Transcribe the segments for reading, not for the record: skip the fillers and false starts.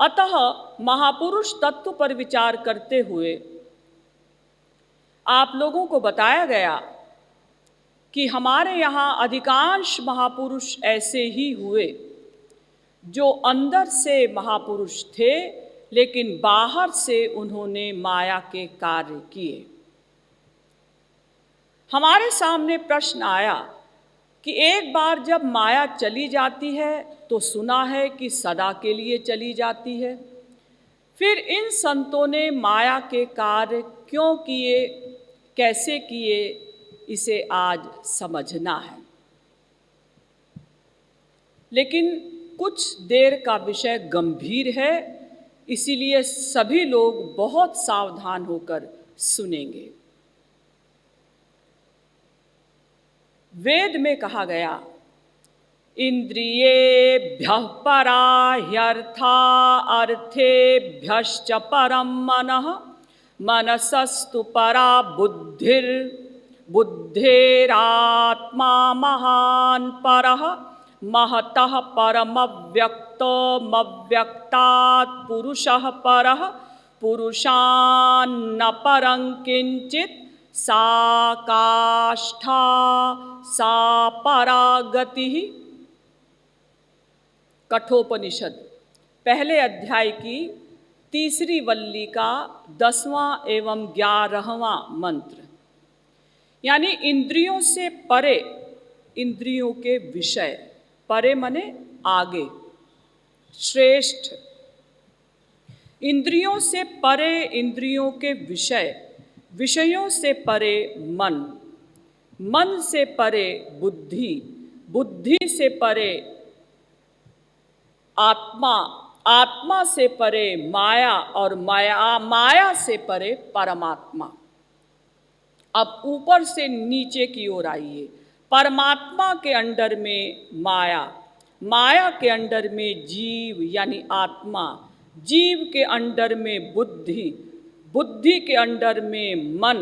अतः महापुरुष तत्व पर विचार करते हुए आप लोगों को बताया गया कि हमारे यहाँ अधिकांश महापुरुष ऐसे ही हुए जो अंदर से महापुरुष थे, लेकिन बाहर से उन्होंने माया के कार्य किए। हमारे सामने प्रश्न आया कि एक बार जब माया चली जाती है तो सुना है कि सदा के लिए चली जाती है, फिर इन संतों ने माया के कार्य क्यों किए, कैसे किए, इसे आज समझना है। लेकिन कुछ देर का विषय गंभीर है, इसीलिए सभी लोग बहुत सावधान होकर सुनेंगे। वेद में कहा गया, इंद्रियेभ्यः परा ह्यर्था अर्थेभ्यश्च परं मनः मनसस्तु परा बुद्धिर बुद्धेरात्मा महान् परः महतः परमव्यक्तमव्यक्तात् पुरुषः परः पुरुषान्न परं किंचित् सा काष्ठा सा परा गतिः। कठोपनिषद पहले अध्याय की तीसरी वल्ली का 10वां एवं 11वां मंत्र। यानी इंद्रियों से परे इंद्रियों के विषय, परे मने आगे, श्रेष्ठ। इंद्रियों से परे इंद्रियों के विषय, विषयों से परे मन, मन से परे बुद्धि, बुद्धि से परे आत्मा, आत्मा से परे माया और माया से परे परमात्मा। अब ऊपर से नीचे की ओर आइए। परमात्मा के अंडर में माया, माया के अंडर में जीव यानी आत्मा, जीव के अंडर में बुद्धि, बुद्धि के अंडर में मन,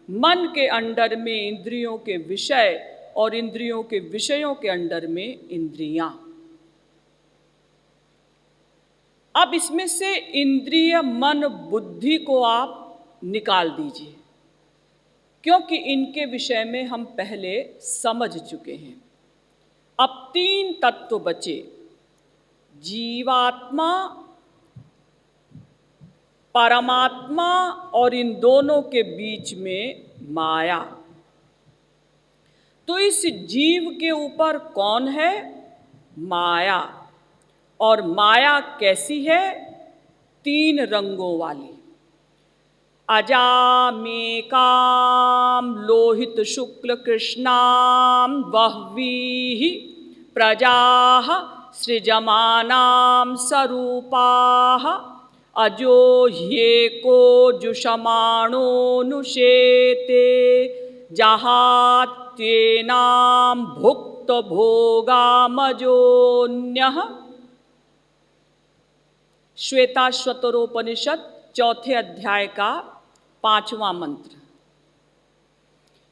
मन के अंडर में इंद्रियों के विषय और इंद्रियों के विषयों के अंडर में इंद्रियां। अब इसमें से इंद्रिय, मन, बुद्धि को आप निकाल दीजिए, क्योंकि इनके विषय में हम पहले समझ चुके हैं। अब 3 तत्व बचे, जीवात्मा, परमात्मा और इन दोनों के बीच में माया। तो इस जीव के ऊपर कौन है? माया। और माया कैसी है? 3 रंगों वाली। अजामेकां लोहित शुक्ल कृष्णां बह्वीः प्रजाः सृजमानां सरूपाः अजो ह्येको जुषमाणोऽनुशेते जहात्येनां भुक्तभोगामजोऽन्यः। श्वेताश्वतरोपनिषद 4थे अध्याय का 5वां मंत्र।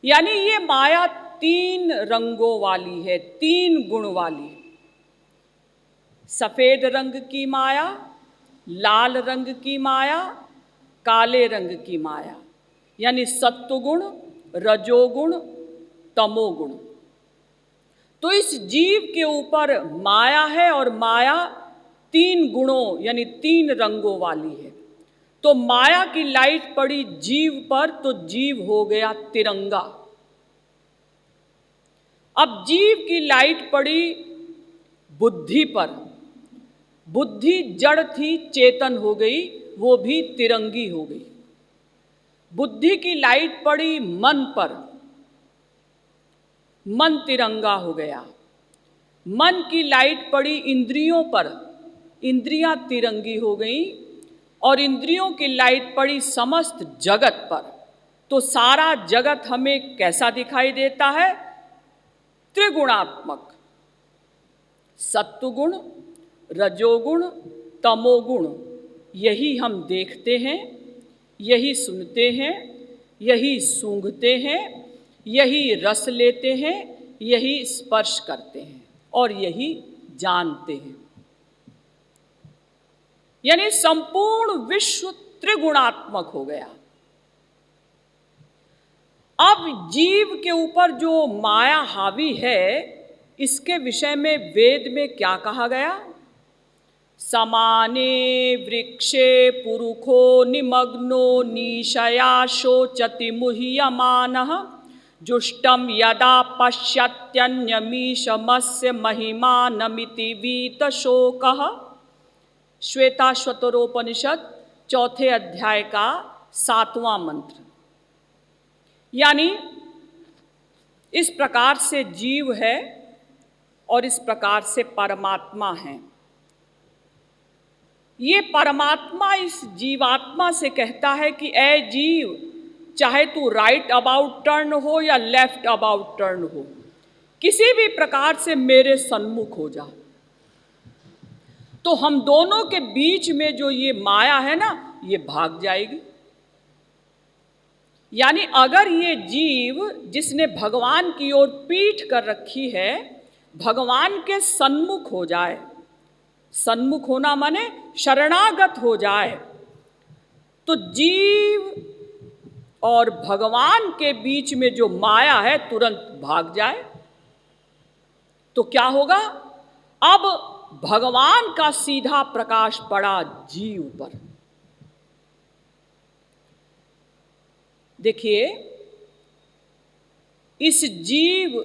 यानी ये माया 3 रंगों वाली है, 3 गुण वाली। सफेद रंग की माया, लाल रंग की माया, काले रंग की माया। यानी सत्वगुण, रजोगुण, तमोगुण। तो इस जीव के ऊपर माया है और माया 3 गुणों यानी 3 रंगों वाली है। तो माया की लाइट पड़ी जीव पर तो जीव हो गया तिरंगा। अब जीव की लाइट पड़ी बुद्धि पर, बुद्धि जड़ थी चेतन हो गई, वो भी तिरंगी हो गई। बुद्धि की लाइट पड़ी मन पर, मन तिरंगा हो गया। मन की लाइट पड़ी इंद्रियों पर, इंद्रियां तिरंगी हो गई। और इंद्रियों की लाइट पड़ी समस्त जगत पर, तो सारा जगत हमें कैसा दिखाई देता है? त्रिगुणात्मक। सत्वगुण, रजोगुण, तमोगुण। यही हम देखते हैं, यही सुनते हैं, यही सूंघते हैं, यही रस लेते हैं, यही स्पर्श करते हैं और यही जानते हैं। यानी संपूर्ण विश्व त्रिगुणात्मक हो गया। अब जीव के ऊपर जो माया हावी है, इसके विषय में वेद में क्या कहा गया? समाने वृक्षे पुरुखो निमग्नो निशया शोचति मुह्यमानः जुष्टम यदा पश्यत्यन्यमीशमस्य महिमानमिति वीतशोकः। श्वेताश्वतरोपनिषद 4 अध्याय का 7वां मंत्र। यानी इस प्रकार से जीव है और इस प्रकार से परमात्मा है। ये परमात्मा इस जीवात्मा से कहता है कि ऐ जीव, चाहे तू राइट अबाउट टर्न हो या लेफ्ट अबाउट टर्न हो, किसी भी प्रकार से मेरे सन्मुख हो जा। तो हम दोनों के बीच में जो ये माया है ना, ये भाग जाएगी। यानी अगर ये जीव जिसने भगवान की ओर पीठ कर रखी है, भगवान के सन्मुख हो जाए, सन्मुख होना माने शरणागत हो जाए, तो जीव और भगवान के बीच में जो माया है तुरंत भाग जाए। तो क्या होगा? अब भगवान का सीधा प्रकाश पड़ा जीव पर। देखिए, इस जीव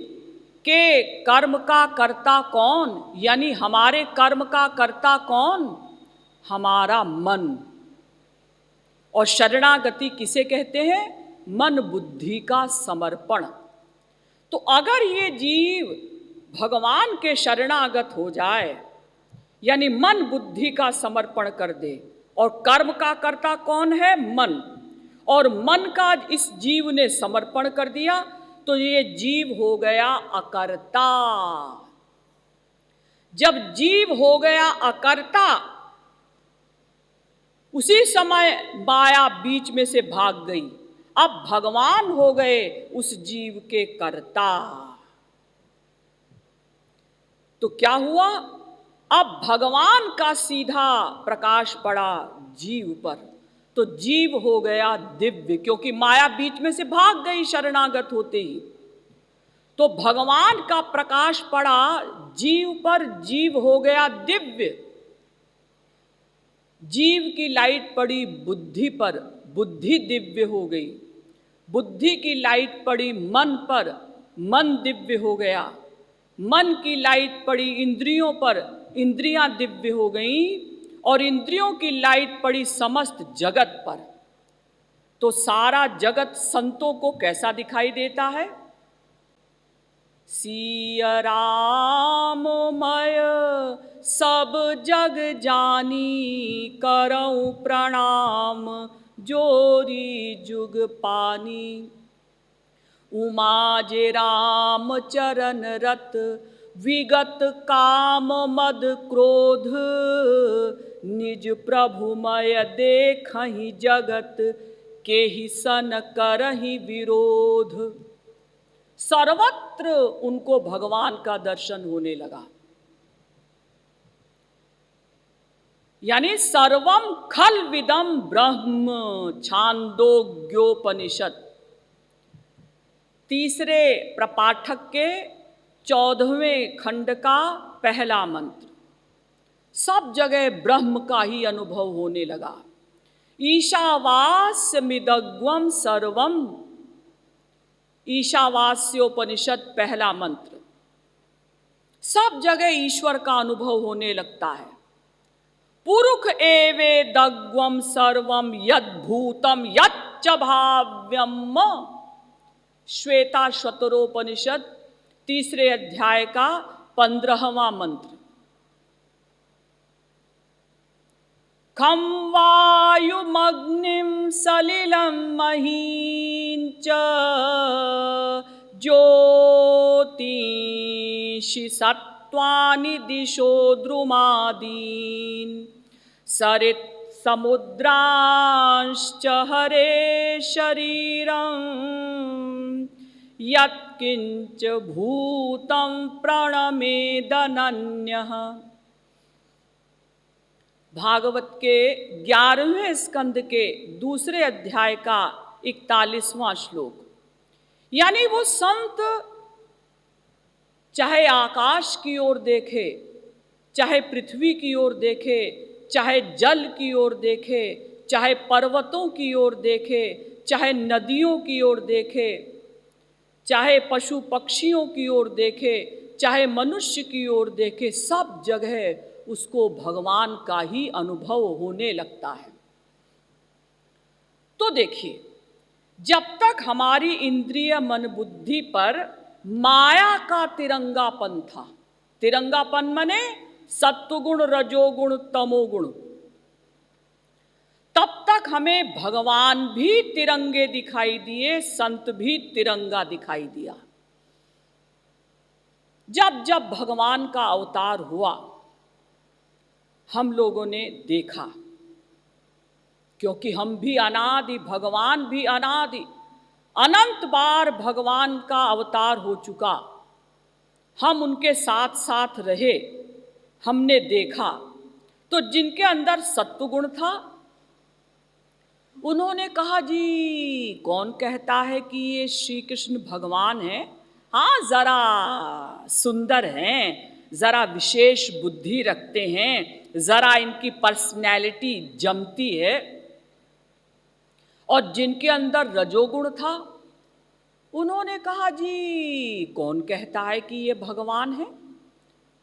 के कर्म का कर्ता कौन? यानी हमारे कर्म का कर्ता कौन? हमारा मन। और शरणागति किसे कहते हैं? मन बुद्धि का समर्पण। तो अगर ये जीव भगवान के शरणागत हो जाए, यानी मन बुद्धि का समर्पण कर दे, और कर्म का कर्ता कौन है? मन। और मन का इस जीव ने समर्पण कर दिया, तो ये जीव हो गया अकर्ता। जब जीव हो गया अकर्ता, उसी समय माया बीच में से भाग गई। अब भगवान हो गए उस जीव के कर्ता। तो क्या हुआ? अब भगवान का सीधा प्रकाश पड़ा जीव पर, तो जीव हो गया दिव्य, क्योंकि माया बीच में से भाग गई शरणागत होते ही। तो भगवान का प्रकाश पड़ा जीव पर, जीव हो गया दिव्य। जीव की लाइट पड़ी बुद्धि पर, बुद्धि दिव्य हो गई। बुद्धि की लाइट पड़ी मन पर, मन दिव्य हो गया। मन की लाइट पड़ी इंद्रियों पर, इंद्रियां दिव्य हो गईं। और इंद्रियों की लाइट पड़ी समस्त जगत पर। तो सारा जगत संतों को कैसा दिखाई देता है? सिया राममय सब जग जानी, करऊं प्रणाम जोरी जुग पानी। उमा जे राम चरण रत, विगत काम मद क्रोध, निज प्रभुमय देखहि जगत, केहि सन करहि विरोध। सर्वत्र उनको भगवान का दर्शन होने लगा। यानी सर्वम खल विदम ब्रह्म, छांदोग्योपनिषद 3 प्रपाठक के 14वें खंड का पहला मंत्र। सब जगह ब्रह्म का ही अनुभव होने लगा। ईशावास्यमिदग्वम सर्वम, ईशावास्योपनिषद पहला मंत्र। सब जगह ईश्वर का अनुभव होने लगता है। पुरुष एवेदग्वम सर्वम यद्भूतम यच्च भाव्यम। श्वेताश्वतरोपनिषद 3 अध्याय का 15वां मंत्र। खं वायुमग्निं सलिलं महीं च, ज्योतिषि सत्त्वानि दिशो द्रुमादीन्, सरित् समुद्रांश्च हरे शरीरं, यत्किंच भूतं प्रणमेदनन्यः। भागवत के 11वें स्कंद के दूसरे अध्याय का 41वां श्लोक। यानी वो संत चाहे आकाश की ओर देखे, चाहे पृथ्वी की ओर देखे, चाहे जल की ओर देखे, चाहे पर्वतों की ओर देखे, चाहे नदियों की ओर देखे, चाहे पशु पक्षियों की ओर देखे, चाहे मनुष्य की ओर देखे, सब जगह उसको भगवान का ही अनुभव होने लगता है। तो देखिए, जब तक हमारी इंद्रिय मन बुद्धि पर माया का तिरंगापन था, तिरंगापन माने सत्वगुण रजोगुण तमोगुण, तब तक हमें भगवान भी तिरंगे दिखाई दिए, संत भी तिरंगा दिखाई दिया। जब जब भगवान का अवतार हुआ, हम लोगों ने देखा, क्योंकि हम भी अनादि, भगवान भी अनादि, अनंत बार भगवान का अवतार हो चुका, हम उनके साथ साथ रहे, हमने देखा। तो जिनके अंदर सत्वगुण था, उन्होंने कहा जी कौन कहता है कि ये श्री कृष्ण भगवान हैं? हाँ, जरा सुंदर हैं, जरा विशेष बुद्धि रखते हैं, जरा इनकी पर्सनैलिटी जमती है। और जिनके अंदर रजोगुण था, उन्होंने कहा जी कौन कहता है कि ये भगवान है?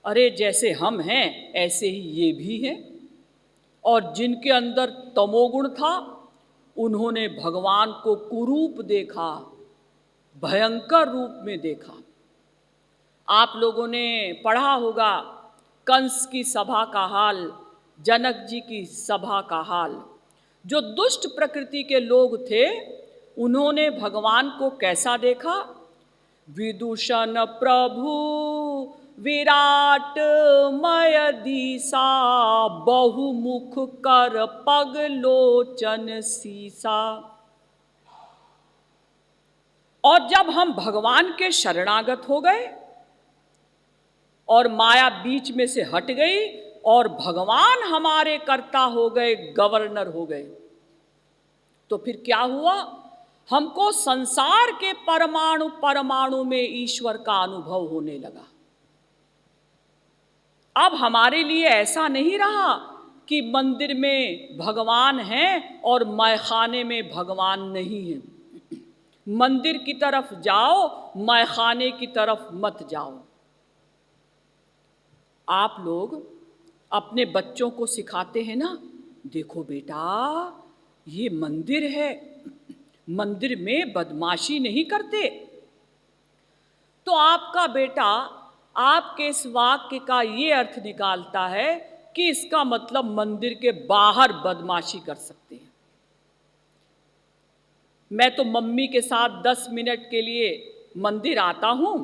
अरे जैसे हम हैं ऐसे ही ये भी हैं। और जिनके अंदर तमोगुण था, उन्होंने भगवान को कुरूप देखा, भयंकर रूप में देखा। आप लोगों ने पढ़ा होगा कंस की सभा का हाल, जनक जी की सभा का हाल। जो दुष्ट प्रकृति के लोग थे, उन्होंने भगवान को कैसा देखा? विदूषण प्रभु विराट मय दीसा, बहुमुख कर पग लोचन सीसा। और जब हम भगवान के शरणागत हो गए और माया बीच में से हट गई और भगवान हमारे कर्ता हो गए, गवर्नर हो गए, तो फिर क्या हुआ? हमको संसार के परमाणु परमाणु में ईश्वर का अनुभव होने लगा। अब हमारे लिए ऐसा नहीं रहा कि मंदिर में भगवान हैं और मैखाने में भगवान नहीं है। मंदिर की तरफ जाओ, मैखाने की तरफ मत जाओ। आप लोग अपने बच्चों को सिखाते हैं ना, देखो बेटा ये मंदिर है, मंदिर में बदमाशी नहीं करते। तो आपका बेटा आपके इस वाक्य का ये अर्थ निकालता है कि इसका मतलब मंदिर के बाहर बदमाशी कर सकते हैं। मैं तो मम्मी के साथ 10 मिनट के लिए मंदिर आता हूँ,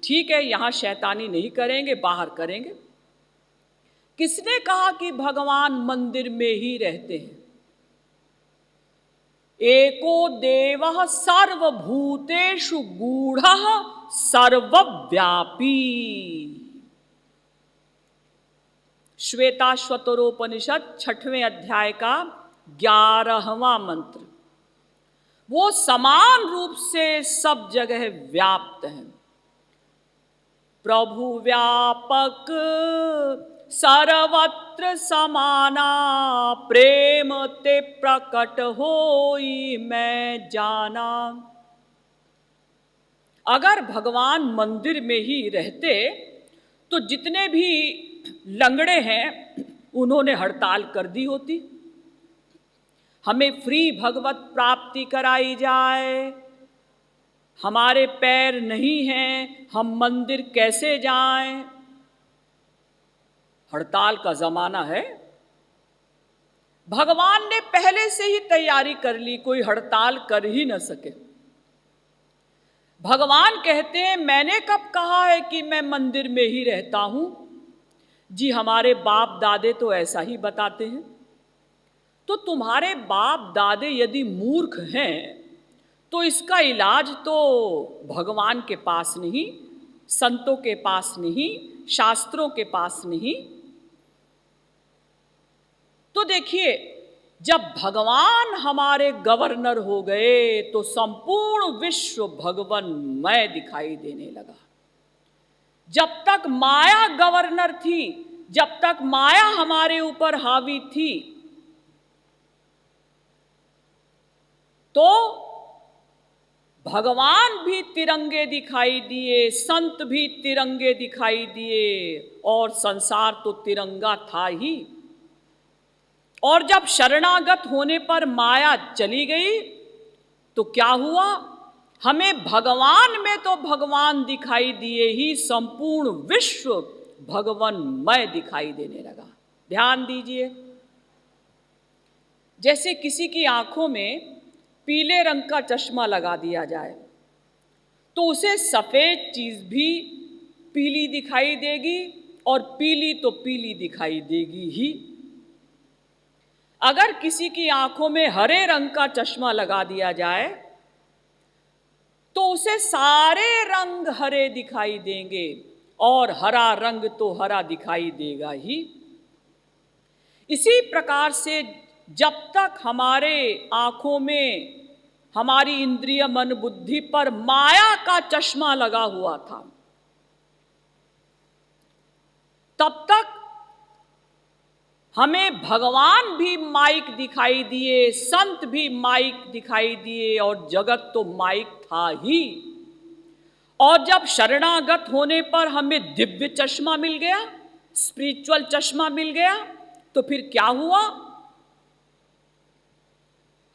ठीक है, यहाँ शैतानी नहीं करेंगे, बाहर करेंगे। किसने कहा कि भगवान मंदिर में ही रहते हैं? एको देवः सर्वभूतेषु गूढ़ः सर्वव्यापी। श्वेताश्वतरोपनिषद 6वें अध्याय का 11वां मंत्र। वो समान रूप से सब जगह व्याप्त हैं। प्रभु व्यापक सर्वत्र समाना, प्रेम ते प्रकट होई मैं जाना। अगर भगवान मंदिर में ही रहते तो जितने भी लंगड़े हैं उन्होंने हड़ताल कर दी होती। हमें फ्री भगवत प्राप्ति कराई जाए, हमारे पैर नहीं हैं, हम मंदिर कैसे जाएं? हड़ताल का जमाना है। भगवान ने पहले से ही तैयारी कर ली, कोई हड़ताल कर ही न सके। भगवान कहते हैं मैंने कब कहा है कि मैं मंदिर में ही रहता हूं? जी हमारे बाप दादे तो ऐसा ही बताते हैं। तो तुम्हारे बाप दादे यदि मूर्ख हैं तो इसका इलाज तो भगवान के पास नहीं, संतों के पास नहीं, शास्त्रों के पास नहीं। तो देखिए, जब भगवान हमारे गवर्नर हो गए तो संपूर्ण विश्व भगवन्मय दिखाई देने लगा। जब तक माया गवर्नर थी, जब तक माया हमारे ऊपर हावी थी, तो भगवान भी तिरंगे दिखाई दिए, संत भी तिरंगे दिखाई दिए, और संसार तो तिरंगा था ही। और जब शरणागत होने पर माया चली गई तो क्या हुआ? हमें भगवान में तो भगवान दिखाई दिए ही, संपूर्ण विश्व भगवानमय दिखाई देने लगा। ध्यान दीजिए, जैसे किसी की आंखों में पीले रंग का चश्मा लगा दिया जाए तो उसे सफेद चीज भी पीली दिखाई देगी, और पीली तो पीली दिखाई देगी ही। अगर किसी की आंखों में हरे रंग का चश्मा लगा दिया जाए तो उसे सारे रंग हरे दिखाई देंगे, और हरा रंग तो हरा दिखाई देगा ही। इसी प्रकार से जब तक हमारे आंखों में, हमारी इंद्रिय मन बुद्धि पर माया का चश्मा लगा हुआ था, तब तक हमें भगवान भी माइक दिखाई दिए, संत भी माइक दिखाई दिए, और जगत तो माइक था ही। और जब शरणागत होने पर हमें दिव्य चश्मा मिल गया, स्पिरिचुअल चश्मा मिल गया, तो फिर क्या हुआ?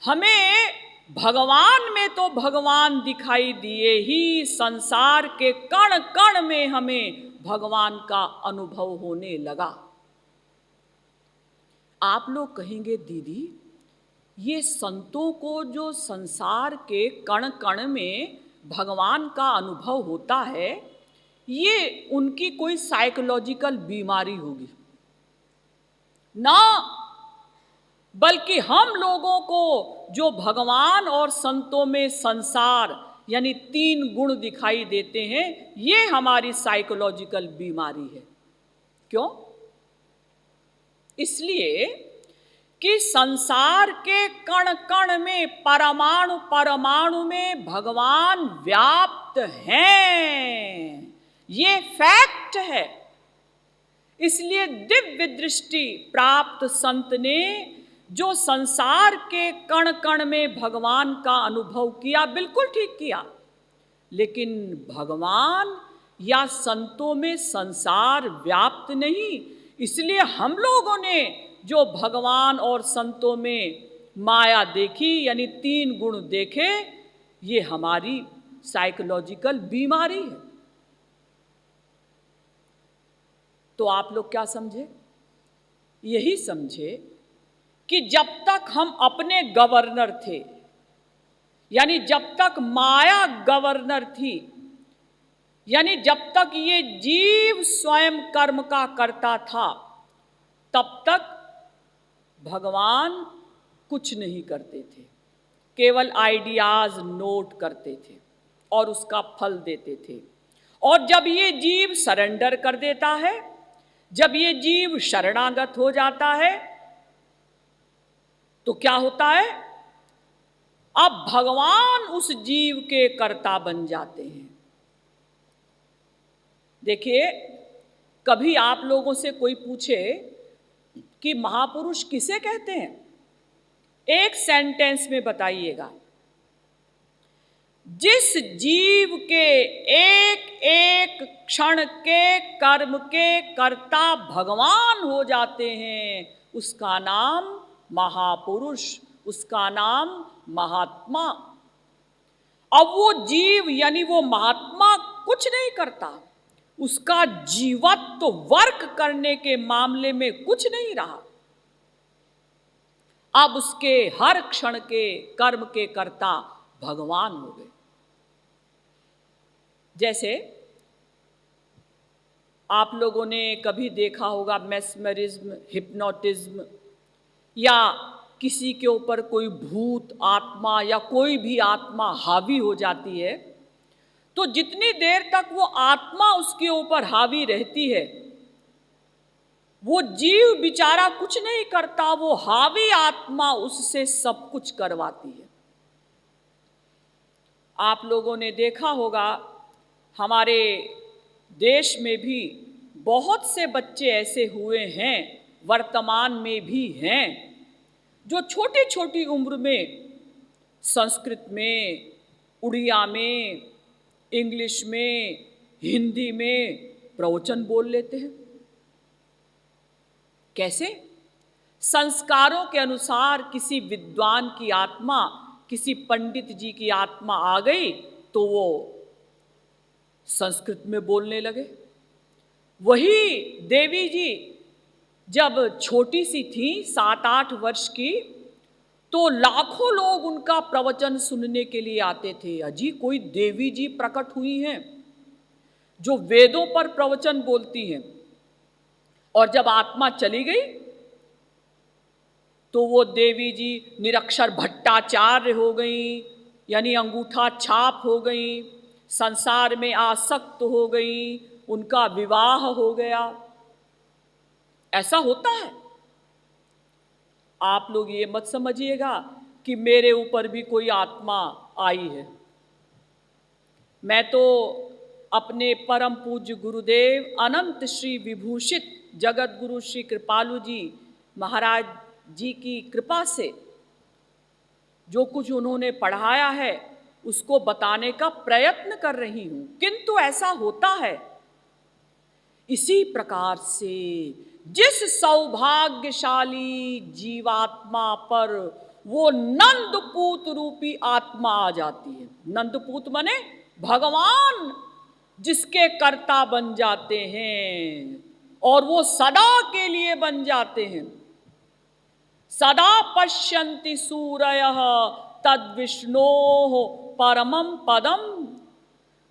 हमें भगवान में तो भगवान दिखाई दिए ही, संसार के कण कण में हमें भगवान का अनुभव होने लगा। आप लोग कहेंगे, दीदी ये संतों को जो संसार के कण कण में भगवान का अनुभव होता है, ये उनकी कोई साइकोलॉजिकल बीमारी होगी ना, बल्कि हम लोगों को जो भगवान और संतों में संसार यानी 3 गुण दिखाई देते हैं, ये हमारी साइकोलॉजिकल बीमारी है। क्यों? इसलिए कि संसार के कण कण में, परमाणु परमाणु में भगवान व्याप्त हैं, ये फैक्ट है। इसलिए दिव्य दृष्टि प्राप्त संत ने जो संसार के कण कण में भगवान का अनुभव किया, बिल्कुल ठीक किया, लेकिन भगवान या संतों में संसार व्याप्त नहीं। इसलिए हम लोगों ने जो भगवान और संतों में माया देखी, यानी 3 गुण देखे, ये हमारी साइकोलॉजिकल बीमारी है। तो आप लोग क्या समझे? यही समझे कि जब तक हम अपने गवर्नर थे, यानी जब तक माया गवर्नर थी, यानी जब तक ये जीव स्वयं कर्म का करता था, तब तक भगवान कुछ नहीं करते थे, केवल आइडियाज नोट करते थे और उसका फल देते थे। और जब ये जीव सरेंडर कर देता है, जब ये जीव शरणागत हो जाता है, तो क्या होता है? अब भगवान उस जीव के कर्ता बन जाते हैं। देखिए, कभी आप लोगों से कोई पूछे कि महापुरुष किसे कहते हैं, एक सेंटेंस में बताइएगा। जिस जीव के एक एक क्षण के कर्म के कर्ता भगवान हो जाते हैं, उसका नाम महापुरुष, उसका नाम महात्मा। अब वो जीव यानी वो महात्मा कुछ नहीं करता, उसका जीवत्व तो वर्क करने के मामले में कुछ नहीं रहा। अब उसके हर क्षण के कर्म के कर्ता भगवान हो गए। जैसे आप लोगों ने कभी देखा होगा मेस्मरिज्म, हिप्नोटिज्म, या किसी के ऊपर कोई भूत आत्मा या कोई भी आत्मा हावी हो जाती है, तो जितनी देर तक वो आत्मा उसके ऊपर हावी रहती है, वो जीव बेचारा कुछ नहीं करता, वो हावी आत्मा उससे सब कुछ करवाती है। आप लोगों ने देखा होगा हमारे देश में भी बहुत से बच्चे ऐसे हुए हैं, वर्तमान में भी हैं, जो छोटी छोटी उम्र में संस्कृत में, उड़िया में, इंग्लिश में, हिंदी में प्रवचन बोल लेते हैं। कैसे? संस्कारों के अनुसार किसी विद्वान की आत्मा, किसी पंडित जी की आत्मा आ गई तो वो संस्कृत में बोलने लगे। वही देवी जी जब छोटी सी थी, 7-8 वर्ष की, तो लाखों लोग उनका प्रवचन सुनने के लिए आते थे। अजी कोई देवी जी प्रकट हुई हैं जो वेदों पर प्रवचन बोलती हैं। और जब आत्मा चली गई तो वो देवी जी निरक्षर भट्टाचार्य हो गई, यानी अंगूठा छाप हो गई, संसार में आसक्त हो गई, उनका विवाह हो गया। ऐसा होता है। आप लोग ये मत समझिएगा कि मेरे ऊपर भी कोई आत्मा आई है। मैं तो अपने परम पूज्य गुरुदेव अनंत श्री विभूषित जगत गुरु श्री कृपालु जी महाराज जी की कृपा से जो कुछ उन्होंने पढ़ाया है उसको बताने का प्रयत्न कर रही हूं। किंतु ऐसा होता है। इसी प्रकार से जिस सौभाग्यशाली जीवात्मा पर वो नंदपूत रूपी आत्मा आ जाती है, नंदपूत माने भगवान जिसके कर्ता बन जाते हैं और वो सदा के लिए बन जाते हैं। सदा पश्यन्ति सूरयः तद विष्णोः परमं पदम,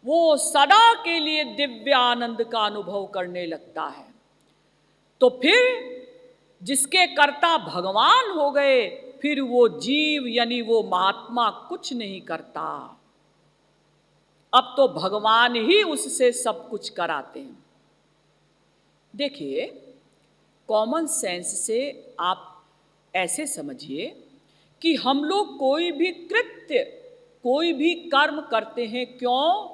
वो सदा के लिए दिव्य आनंद का अनुभव करने लगता है। तो फिर जिसके कर्ता भगवान हो गए, फिर वो जीव यानी वो महात्मा कुछ नहीं करता। अब तो भगवान ही उससे सब कुछ कराते हैं। देखिए, कॉमन सेंस से आप ऐसे समझिए कि हम लोग कोई भी कृत्य, कोई भी कर्म करते हैं, क्यों?